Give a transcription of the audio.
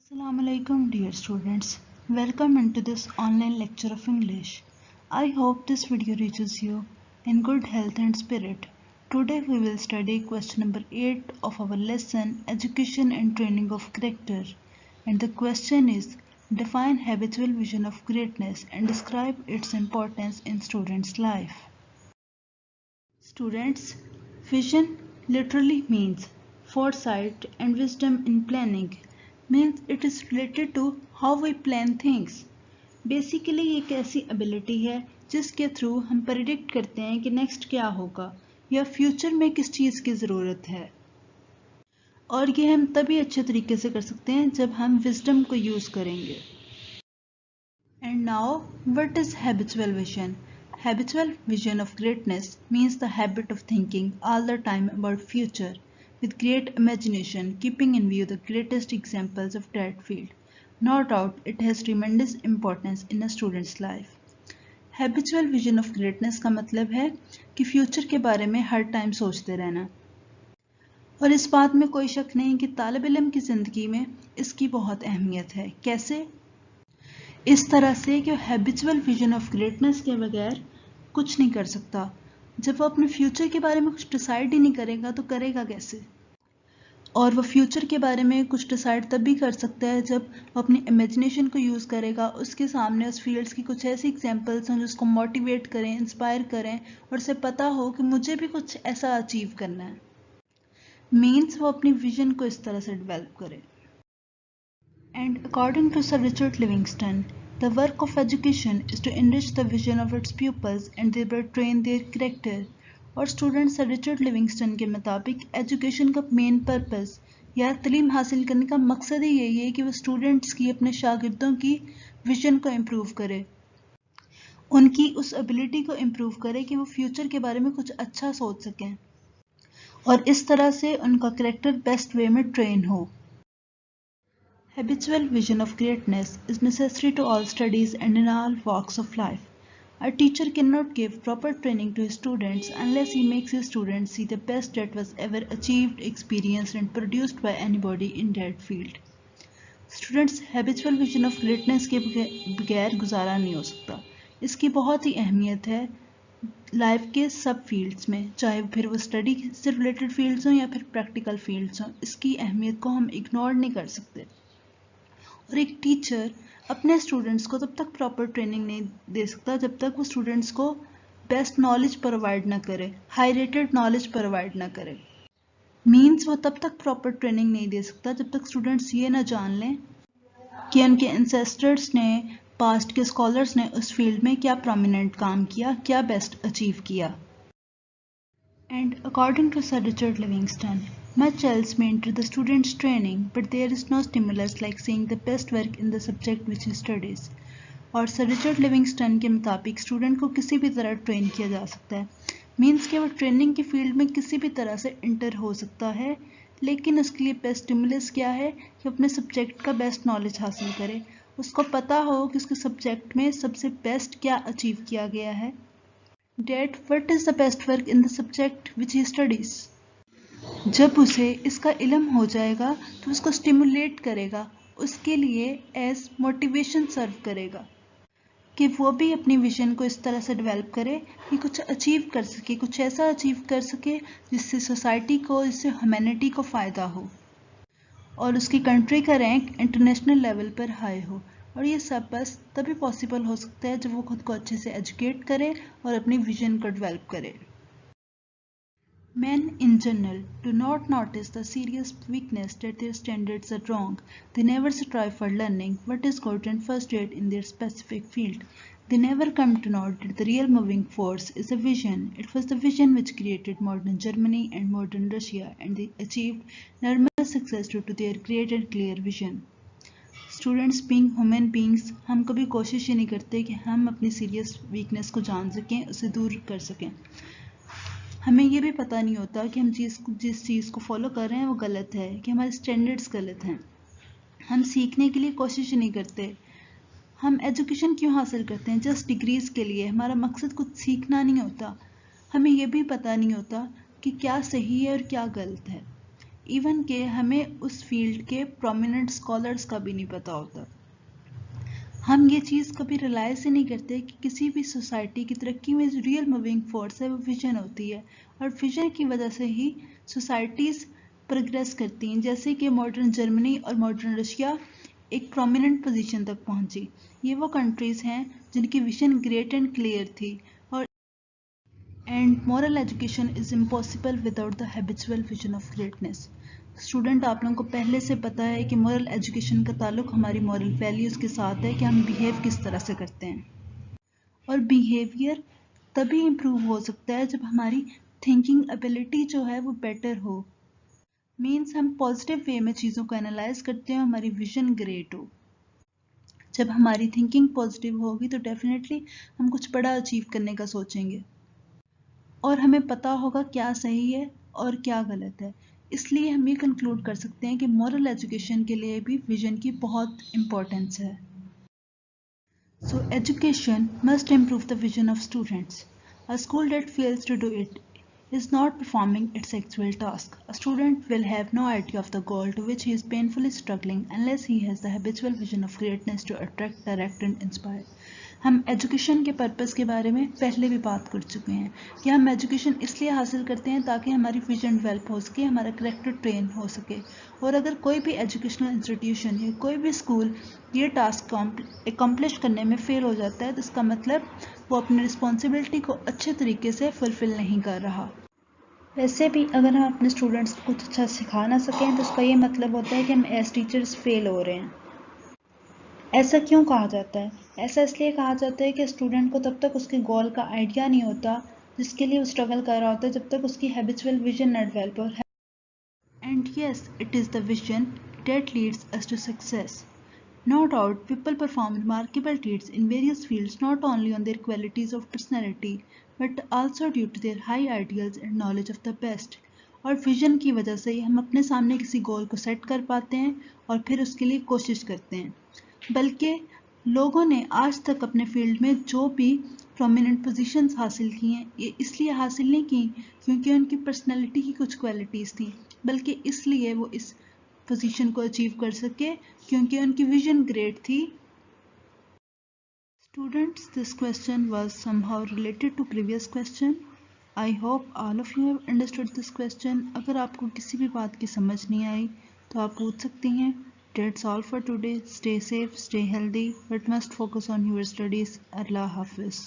Assalamu alaikum dear students. Welcome into this online lecture of English. I hope this video reaches you in good health and spirit. Today we will study question number 8 of our lesson Education and Training of Character. And the question is define habitual vision of greatness and describe its importance in students' life. Students, vision literally means foresight and wisdom in planning. Means it is related to how we plan things. Basically ये एक ऐसी ability है जिसके through हम predict करते हैं कि next क्या होगा या फ्यूचर में किस चीज़ की ज़रूरत है, और ये हम तभी अच्छे तरीके से कर सकते हैं जब हम विजडम को यूज़ करेंगे. And now what is habitual vision? Habitual vision of greatness means the habit of thinking all the time about future with great imagination, keeping in view the greatest examples of that field. No doubt it has tremendous importance in a student's life. Habitual vision of greatness का मतलब है कि future के बारे में हर time सोचते रहना. और इस बात में कोई शक नहीं कि तालिब इल्म की ज़िंदगी में इसकी बहुत अहमियत है. कैसे? इस तरह से कि हैबिचुअल विजन ऑफ ग्रेटनेस के बगैर कुछ नहीं कर सकता. जब वो अपने फ्यूचर के बारे में कुछ डिसाइड ही नहीं करेगा तो करेगा कैसे? और वो फ्यूचर के बारे में कुछ डिसाइड तब भी कर सकता है जब वो अपनी इमेजिनेशन को यूज़ करेगा. उसके सामने उस फील्ड्स की कुछ ऐसी एग्जांपल्स हों जो उसको मोटिवेट करें, इंस्पायर करें और उसे पता हो कि मुझे भी कुछ ऐसा अचीव करना है. मीन्स वो अपनी विजन को इस तरह से डेवलप करे. And according to Sir Richard Livingston, the work of education is to enrich the vision of its pupils and thereby train their character. और स्टूडेंट सर रिचर्ड लिविंगस्टन के मुताबिक एजुकेशन का मेन पर्पस या तलीम हासिल करने का मकसद ही यही है कि वो स्टूडेंट्स की अपने शागिर्दों की विजन को इम्प्रूव करे, उनकी उस एबिलिटी को इम्प्रूव करे कि वो फ्यूचर के बारे में कुछ अच्छा सोच सकें और इस तरह से उनका कैरेक्टर बेस्ट वे में ट्रेन हो. Habitual vision of greatness is necessary to all studies and in all walks of life. A teacher cannot give proper training to his students unless he makes his students see the best that was ever achieved, experienced and produced by anybody in that field. Students habitual vision of greatness के बगैर गुजारा नहीं हो सकता. इसकी बहुत ही अहमियत है लाइफ के सब फील्ड्स में, चाहे फिर वो स्टडी से रिलेटेड फील्ड्स हों या फिर प्रैक्टिकल फील्ड्स हों. इसकी अहमियत को हम इग्नोर नहीं कर सकते. और एक टीचर अपने स्टूडेंट्स को तब तक प्रॉपर ट्रेनिंग नहीं दे सकता जब तक वो स्टूडेंट्स को बेस्ट नॉलेज प्रोवाइड ना करे, हाई रेटेड नॉलेज प्रोवाइड ना करे. मीन्स वो तब तक प्रॉपर ट्रेनिंग नहीं दे सकता जब तक स्टूडेंट्स ये ना जान लें कि उनके एंसेस्टर्स ने, पास्ट के स्कॉलर्स ने उस फील्ड में क्या प्रोमिनेंट काम किया, क्या बेस्ट अचीव किया. And according to sir Richard Livingstone, much else may enter the student's training, but there is no stimulus like seeing the best work in the subject which he studies. और sir Richard Livingstone के मुताबिक student को किसी भी तरह train किया जा सकता है. मीन्स कि वो ट्रेनिंग की फील्ड में किसी भी तरह से इंटर हो सकता है, लेकिन उसके लिए बेस्ट स्टिमुलस क्या है कि अपने सब्जेक्ट का बेस्ट नॉलेज हासिल करे, उसको पता हो कि उसके सब्जेक्ट में सबसे बेस्ट क्या अचीव किया गया है. That what is the best work in the subject which he studies. जब उसे इसका इल्म हो जाएगा तो उसको स्टिमुलेट करेगा, उसके लिए एज मोटिवेशन सर्व करेगा कि वो भी अपनी विजन को इस तरह से डेवलप करे कि कुछ अचीव कर सके, कुछ ऐसा अचीव कर सके जिससे सोसाइटी को, जिससे ह्यूमैनिटी को फ़ायदा हो और उसकी कंट्री का रैंक इंटरनेशनल लेवल पर हाई हो. और ये सब बस तभी पॉसिबल हो सकता है जब वो खुद को अच्छे से एजुकेट करे और अपनी विजन को डेवलप करे. Men in general do not notice the serious weakness that their standards are wrong. They never strive for learning what is good and first rate in their specific field. They never come to know that the real moving force is a vision. It was the vision which created modern Germany and modern Russia, and they achieved enormous success due to their great and clear vision. Students being human beings, हम कभी कोशिश ही नहीं करते कि हम अपनी serious weakness को जान सकें, उसे दूर कर सकें. हमें ये भी पता नहीं होता कि हम जिस चीज़ को फॉलो कर रहे हैं वो गलत है, कि हमारे स्टैंडर्ड्स गलत हैं. हम सीखने के लिए कोशिश नहीं करते. हम एजुकेशन क्यों हासिल करते हैं? जस्ट डिग्रीज़ के लिए. हमारा मकसद कुछ सीखना नहीं होता. हमें ये भी पता नहीं होता कि क्या सही है और क्या गलत है. इवन के हमें उस फील्ड के प्रोमिनेंट स्कॉलर्स का भी नहीं पता होता। हम ये चीज़ कभी रियलाइज़ ही नहीं करते कि किसी भी सोसाइटी की तरक्की में जो रियल मूविंग फोर्स है वो विजन होती है, और विजन की वजह से ही सोसाइटीज़ प्रोग्रेस करती हैं। जैसे कि मॉडर्न जर्मनी और मॉडर्न रशिया एक प्रोमिनेंट पोजीशन तक पहुंची। ये वो कंट्रीज़ हैं जिनकी विजन ग्रेट एंड क्लियर थी। और and moral education is impossible without the habitual vision of greatness. Student, आप लोगों को पहले से पता है कि मोरल एजुकेशन का ताल्लुक हमारी मॉरल वैल्यूज़ के साथ है कि हम बिहेव किस तरह से करते हैं। और बिहेवियर तभी इम्प्रूव हो सकता है जब हमारी थिंकिंग एबिलिटी जो है वो बेटर हो। मीन्स हम पॉजिटिव वे में चीज़ों को एनालाइज करते हैं, हमारी विजन ग्रेट हो। जब हमारी थिंकिंग पॉजिटिव होगी तो डेफिनेटली हम कुछ बड़ा अचीव करने का सोचेंगे, और हमें पता होगा क्या सही है और क्या गलत है। इसलिए हम ये कंक्लूड कर सकते हैं कि मॉरल एजुकेशन के लिए भी विजन की बहुत इम्पोर्टेंस है। So education must improve the vision of students. A school that fails to do it is not performing its actual task. A student will have no idea of the goal to which he is painfully struggling unless he has the habitual vision of greatness to attract, direct and inspire. हम education के purpose के बारे में पहले भी बात कर चुके हैं कि हम एजुकेशन इसलिए हासिल करते हैं ताकि हमारी विजन डेवलप हो सके, हमारा करेक्टर ट्रेन हो सके। और अगर कोई भी एजुकेशनल इंस्टीट्यूशन या कोई भी स्कूल ये टास्क अकम्प्लिश करने में फेल हो जाता है तो इसका मतलब वो अपनी रिस्पॉन्सिबिलिटी को अच्छे तरीके से फुलफिल नहीं कर रहा। वैसे भी अगर हम अपने स्टूडेंट्स को कुछ अच्छा सिखा ना सकें तो उसका ये मतलब होता है कि हम एज टीचर्स फेल हो रहे हैं। ऐसा क्यों कहा जाता है? ऐसा इसलिए कहा जाता है कि स्टूडेंट को तब तक उसके गोल का आइडिया नहीं होता जिसके लिए वो स्ट्रगल कर रहा होता है, जब तक उसकी हैबिचुअल विजन न डेवलप हो। And yes, it is the vision that leads us to success. No doubt, people perform remarkable deeds in various fields not only on their qualities of personality but also due to their high ideals and knowledge of the best. और vision की वजह से ही हम अपने सामने किसी गोल को set कर पाते हैं और फिर उसके लिए कोशिश करते हैं। बल्कि लोगों ने आज तक अपने फील्ड में जो भी प्रोमिनेंट पोजीशंस हासिल की हैं ये इसलिए हासिल नहीं की क्योंकि उनकी पर्सनैलिटी की कुछ क्वालिटीज़ थी, बल्कि इसलिए वो इस पोजीशन को अचीव कर सके क्योंकि उनकी विजन ग्रेट थी। Students, this question was somehow related to previous question. I hope all of you have understood this question. अगर आपको किसी भी बात की समझ नहीं आई तो आप पूछ सकती हैं। That's all for today. Stay safe, stay healthy, but must focus on your studies. Allah Hafiz.